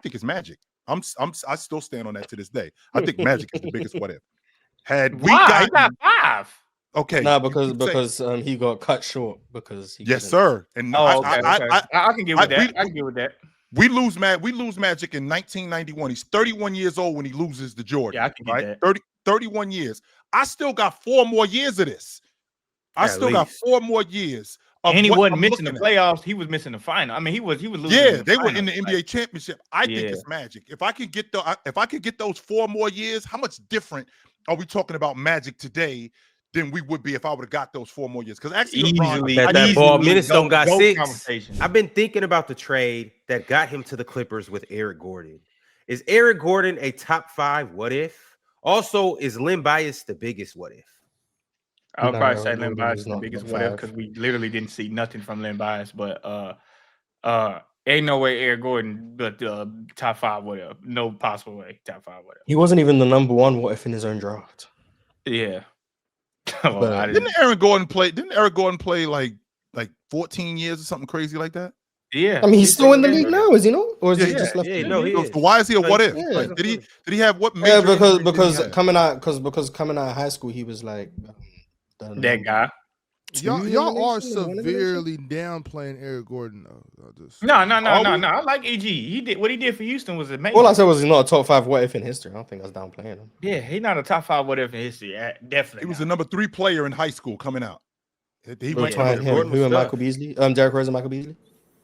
think it's Magic. I still stand on that to this day. I think Magic is the biggest what if. Had we Why? got 5. okay, no, because he got cut short because he yes, sir. And okay. I can get with that. I can get with that. We lose Magic in 1991. He's 31 years old when he loses to Jordan. Yeah, I can get that. 31 years. I still got 4 more years of this. I still got 4 more years. And he wasn't missing the playoffs. He was missing the final. I mean, he was losing. Yeah, they were in the NBA championship. I think it's Magic. If I could get those 4 more years, how much different are we talking about Magic today than we would be if I would have got those 4 more years? Because actually, that ball minutes don't got 6. I've been thinking about the trade that got him to the Clippers with Eric Gordon. Is Eric Gordon a top 5 what if? Also, is Len Bias the biggest what if? I would probably say Len Bias is the biggest what if because we literally didn't see nothing from Len Bias, but ain't no way Eric Gordon but top 5 what if. No possible way top 5 what if. He wasn't even the number 1 what if in his own draft. Yeah. Didn't Eric Gordon play like 14 years or something crazy like that? Yeah. I mean, he's still in the league now, is he not? Or is he just left? Yeah, no, he is. So why is he a what if? Yeah. Like, did he have what? Yeah, because coming out of high school, he was like that guy. Y'all are severely downplaying Eric Gordon though. No. I like EG. He did what he did for Houston was amazing. All I said was he's not a top 5 what if in history. I don't think that's downplaying him. Yeah, he's not a top 5 what if in history. Definitely. He was the number 3 player in high school coming out. He went who and Michael Beasley? Derrick Rose and Michael Beasley?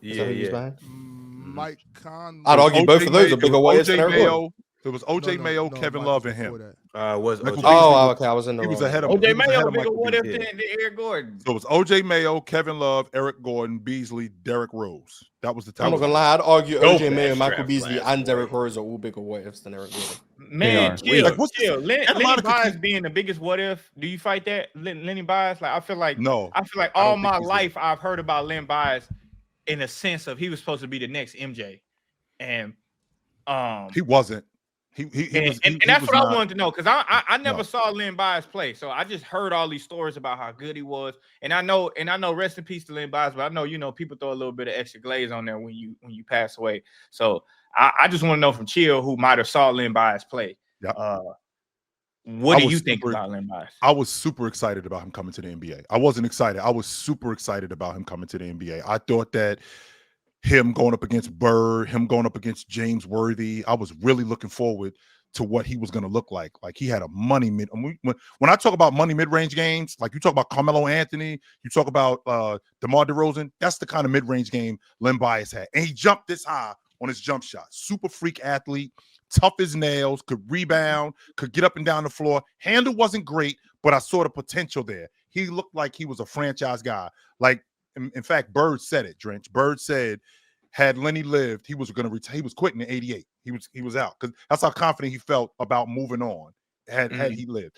Yeah. Mike Conley. I'd argue both of those are bigger what ifs than Eric Gordon. It was OJ Mayo, Kevin Love, and him. Was okay. I was in the. He was ahead of OJ Mayo, bigger what if than Eric Gordon. So it was OJ Mayo, Kevin Love, Eric Gordon, Beasley, Derrick Rose. That was the time. I'm not gonna lie. I'd argue OJ Mayo, Michael Beasley, and Derrick Rose are all bigger what ifs than Eric Gordon. Man, chill. Lenny Bias being the biggest what if. Do you fight that, Lenny Bias? Like I feel like all my life I've heard about Len Bias in a sense of he was supposed to be the next MJ, and he wasn't. And that's what I wanted to know because I never saw Len Bias play, so I just heard all these stories about how good he was, and I know rest in peace to Len Bias, but I know people throw a little bit of extra glaze on there when you pass away. So I just want to know from Chill who might have saw Len Bias play. Yeah. What do you think about Len Bias? I was super excited about him coming to the NBA. I wasn't excited. I was super excited about him coming to the NBA. I thought that him going up against Bird, him going up against James Worthy, I was really looking forward to what he was going to look like. Like he had a money mid. When I talk about money mid-range games, like you talk about Carmelo Anthony, you talk about DeMar DeRozan, that's the kind of mid-range game Len Bias had. And he jumped this high on his jump shot. Super freak athlete, tough as nails, could rebound, could get up and down the floor. Handle wasn't great, but I saw the potential there. He looked like he was a franchise guy. Like, in fact, Bird said it, Drench. Bird said, had Lenny lived, he was going to retire. He was quitting in '88. He was out because that's how confident he felt about moving on had he lived.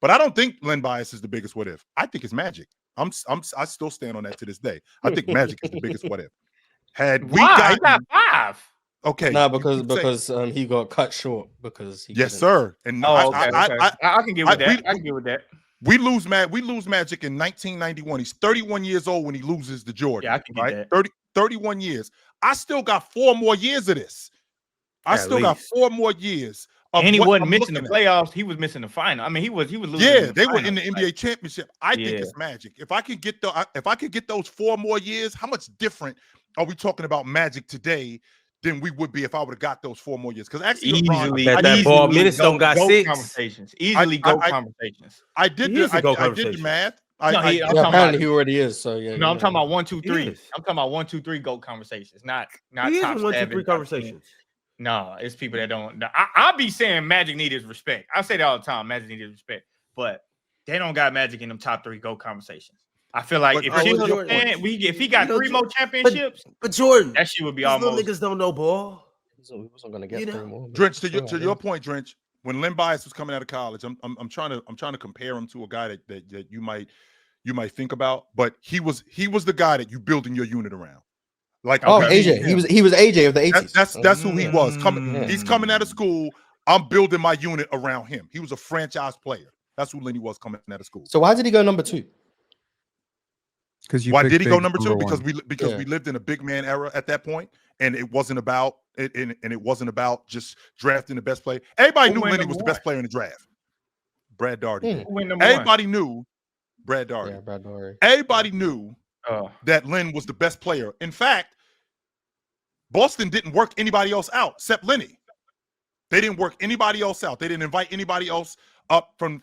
But I don't think Len Bias is the biggest what if. I think it's Magic. I still stand on that to this day. I think Magic is the biggest what if. Had we got 5. Okay. No, because he got cut short because he sir. And I can get with that. I can get with that. We lose Magic in 1991. He's 31 years old when he loses to Jordan. Yeah, I can get that. 31 years. I still got 4 more years of this. I still got 4 more years. And he wasn't missing the playoffs. He was missing the final. I mean, he was losing. Yeah, they were in the NBA championship. I think it's Magic. If I could get those 4 more years, how much different are we talking about Magic today than we would be if I would have got those 4 more years? Because actually, that ball minutes don't got 6. Conversations. Easily go conversations. I did the math. Apparently he already is. So yeah. No, I'm talking about 1, 2, 3. I'm talking about 1, 2, 3 GOAT conversations, not top 1, 2, 3 conversations. No, it's people that don't. I'll be saying Magic need his respect. I say that all the time. Magic need his respect, but they don't got Magic in them top 3 GOAT conversations. I feel like if he got 3 more championships, but Jordan, that shit would be almost. Niggas don't know ball. So he wasn't gonna get 3 more. Drench, to your point, Drench. When Len Bias was coming out of college, I'm trying to compare him to a guy that you might think about, but he was the guy that you building your unit around. Like AJ, he was AJ of the 80s. That's who he was. He's coming out of school. I'm building my unit around him. He was a franchise player. That's who Lenny was coming out of school. So why did he go number 2? Why did he go number 2? Because we lived in a big man era at that point, and it wasn't about it wasn't about just drafting the best player. Everybody knew Lenny was the best player in the draft. Brad Daugherty. Everybody knew Brad Daugherty. Yeah, Brad Daugherty. Everybody knew that Len was the best player. In fact, Boston didn't work anybody else out except Lenny. They didn't work anybody else out. They didn't invite anybody else up from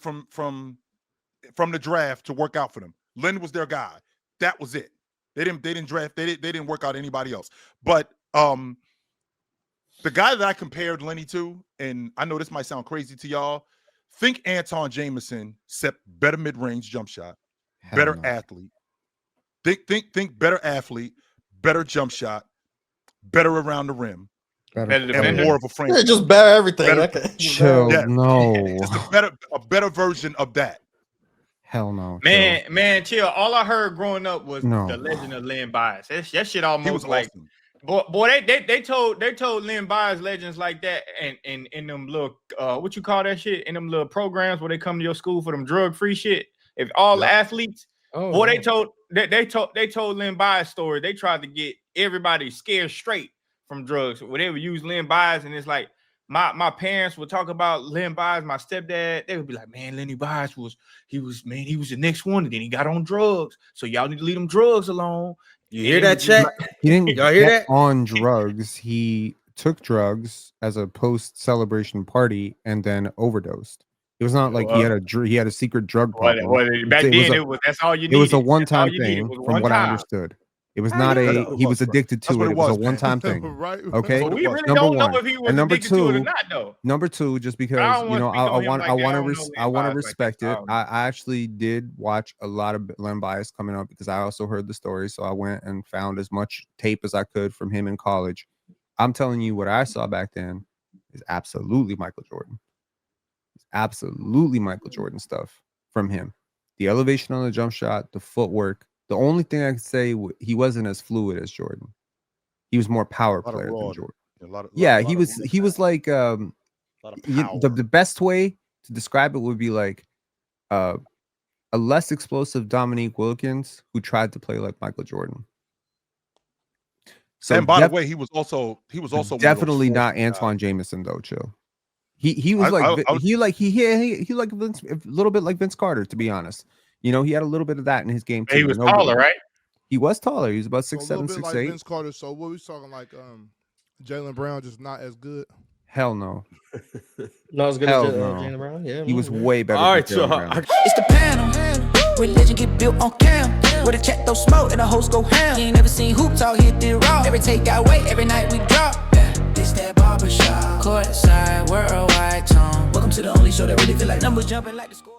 the draft to work out for them. Len was their guy. That was it. They didn't draft. They didn't work out anybody else. But the guy that I compared Lenny to, and I know this might sound crazy to y'all, think Anton Jameson, except better mid-range jump shot, better athlete. Think better athlete, better jump shot, better around the rim, better and more of a frame. Yeah, just better everything. Chill, no. Just a better version of that. Hell no. Man, chill. All I heard growing up was the legend of Len Bias. That shit almost like awesome. Boy, they told Len Bias legends like that and in them little what you call that shit, in them little programs where they come to your school for them drug-free shit. If all the athletes, they told Len Bias story. They tried to get everybody scared straight from drugs. When they would use Len Bias, and it's like my parents would talk about Len Bias, my stepdad, they would be like, man, Lenny Bias was the next one, and then he got on drugs. So y'all need to leave them drugs alone. You hear that, Chet? He didn't y'all hear that? On drugs. He took drugs as a post-celebration party and then overdosed. It was not like he had a secret drug problem. Back then, that's all you needed. It was a one-time thing, from what I understood. It was not he was addicted to it. It was a one-time thing. Right. Okay. So we really don't know if he was addicted to it or not, though. Number 2, just because I want to respect it. I actually did watch a lot of Len Bias coming up because I also heard the story. So I went and found as much tape as I could from him in college. I'm telling you, what I saw back then is absolutely Michael Jordan. It's absolutely Michael Jordan stuff from him. The elevation on the jump shot, the footwork. The only thing I could say, he wasn't as fluid as Jordan. He was more power player than Jordan. He was like the best way to describe it would be like a less explosive Dominique Wilkins who tried to play like Michael Jordan. So and by the way, he was also definitely not Antoine Jameson though. Chill. He was he like Vince, a little bit like Vince Carter, to be honest. You know, he had a little bit of that in his game too. He was taller, right? He was taller. He was about 6'7", 6'8". Like Vince Carter. So what we talking like? Jaylen Brown just not as good. Hell no. Not as good as Jaylen Brown. Yeah, he was way better. All right, so it's the panel. Religion get built on cam. Where the check throw smoke and the host go ham. You ain't never seen hoops out here did raw. Every take got weight, every night we drop. This that barbershop. Courtside, worldwide tone. Welcome to the only show that really feel like numbers jumping like the score.